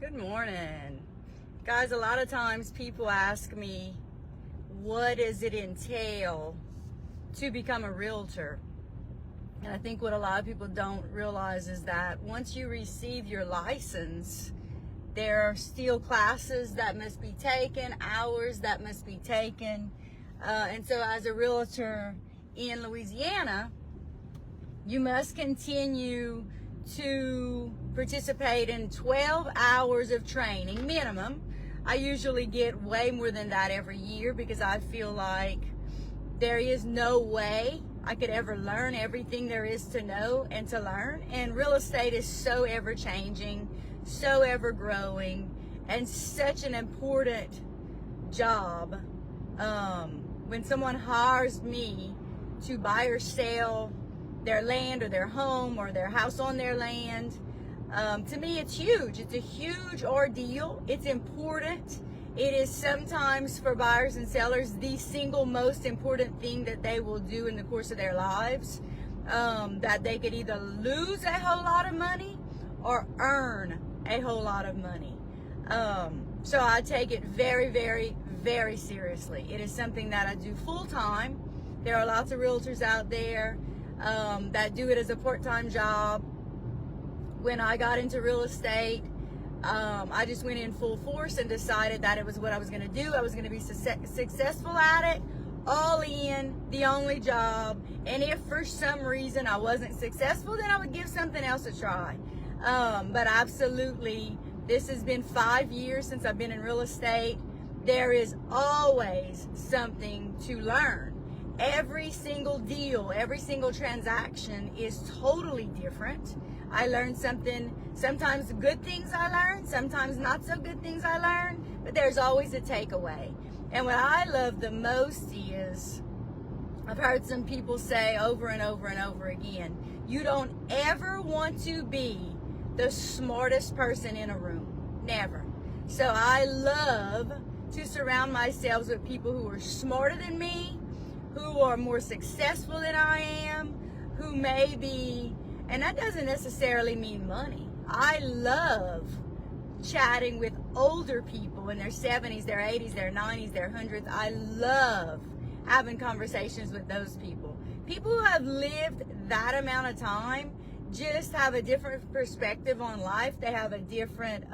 Good morning. Guys, a lot of times people ask me, what does it entail to become a realtor? And I think what a lot of people don't realize is that once you receive your license, there are still classes that must be taken, hours that must be taken. And so as a realtor in Louisiana, you must continue to participate in 12 hours of training minimum. I usually get way more than that every year because I feel like there is no way I could ever learn everything there is to know and to learn. And real estate is so ever changing, so ever growing, and such an important job. When someone hires me to buy or sell their land or their home or their house on their land, to me it's huge. It's a huge ordeal. It's important. It is sometimes for buyers and sellers the single most important thing that they will do in the course of their lives, that they could either lose a whole lot of money or earn a whole lot of money. So I take it very, very, very seriously. It is something that I do full time. There are lots of realtors out there that do it as a part-time job. When I got into real estate, I just went in full force and decided that it was what I was going to do. I was going to be successful at it, all in, the only job. And if for some reason I wasn't successful, then I would give something else a try. But absolutely, this has been 5 years since I've been in real estate. There is always something to learn. Every single deal, every single transaction is totally different. I learned something, sometimes good things I learned, sometimes not so good things I learned, but there's always a takeaway. And what I love the most is, I've heard some people say over and over and over again, you don't ever want to be the smartest person in a room. Never. So I love to surround myself with people who are smarter than me, who are more successful than I am, who may be, and that doesn't necessarily mean money. I love chatting with older people in their 70s, their 80s, their 90s, their 100s. I love having conversations with those people. People who have lived that amount of time just have a different perspective on life. They have a different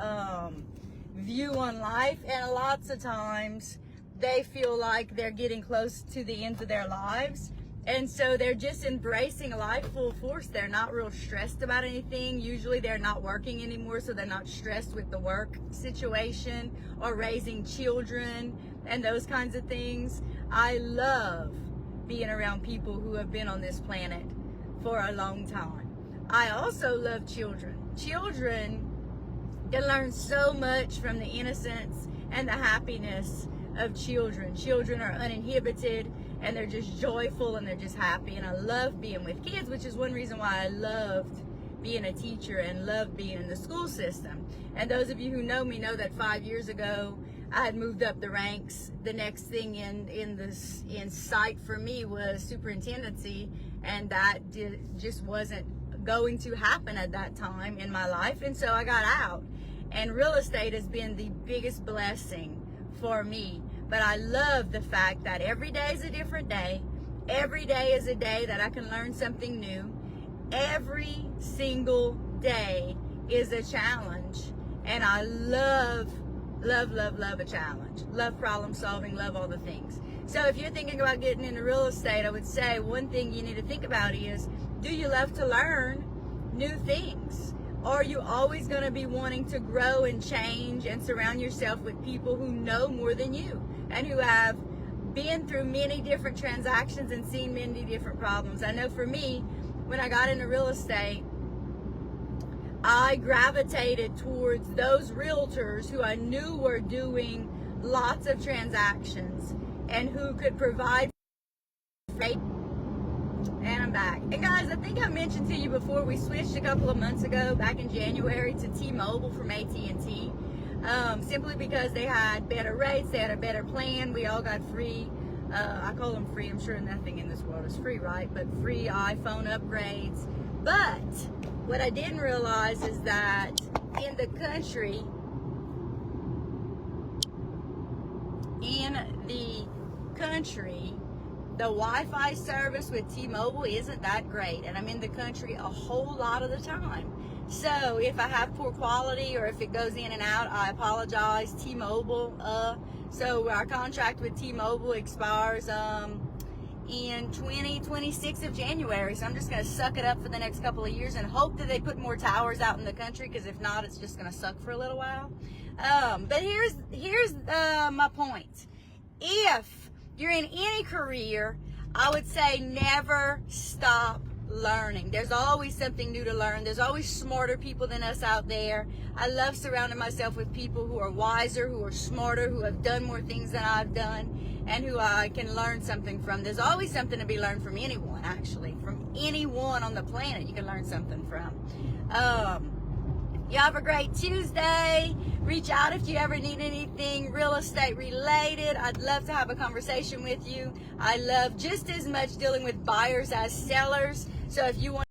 view on life, and lots of times they feel like they're getting close to the end of their lives. And so they're just embracing life full force. They're not real stressed about anything. Usually they're not working anymore, so they're not stressed with the work situation or raising children and those kinds of things. I love being around people who have been on this planet for a long time. I also love children. Children can learn so much from the innocence and the happiness of children. Children are uninhibited and they're just joyful and they're just happy. And I love being with kids, which is one reason why I loved being a teacher and loved being in the school system. And those of you who know me know that 5 years ago I had moved up the ranks. The next thing in sight for me was superintendency, and that just wasn't going to happen at that time in my life. And so I got out, and real estate has been the biggest blessing for me. But I love the fact that every day is a different day. Every day is a day that I can learn something new. Every single day is a challenge. And I love a challenge. Love problem solving, love all the things. So if you're thinking about getting into real estate, I would say one thing you need to think about is, do you love to learn new things? Or are you always going to be wanting to grow and change and surround yourself with people who know more than you and who have been through many different transactions and seen many different problems? I know for me, when I got into real estate, I gravitated towards those realtors who I knew were doing lots of transactions and who could provide. And I'm back. And guys, I think I mentioned to you before, we switched a couple of months ago, back in January, to T-Mobile from AT&T, simply because they had better rates, they had a better plan. We all got free, I call them free, I'm sure nothing in this world is free, right? But free iPhone upgrades. But what I didn't realize is that in the country, in the country, the Wi-Fi service with T-Mobile isn't that great, and I'm in the country a whole lot of the time. So if I have poor quality or if it goes in and out, I apologize. T-Mobile, so our contract with T-Mobile expires in 2026 of January. So I'm just going to suck it up for the next couple of years and hope that they put more towers out in the country, because if not, it's just going to suck for a little while. But here's my point. If you're in any career, I would say never stop learning. There's always something new to learn. There's always smarter people than us out there. I love surrounding myself with people who are wiser, who are smarter, who have done more things than I've done, and who I can learn something from. There's always something to be learned from anyone, actually. From anyone on the planet you can learn something from. You have a great Tuesday. Reach out if you ever need anything real estate related. I'd love to have a conversation with you. I love just as much dealing with buyers as sellers. So if you want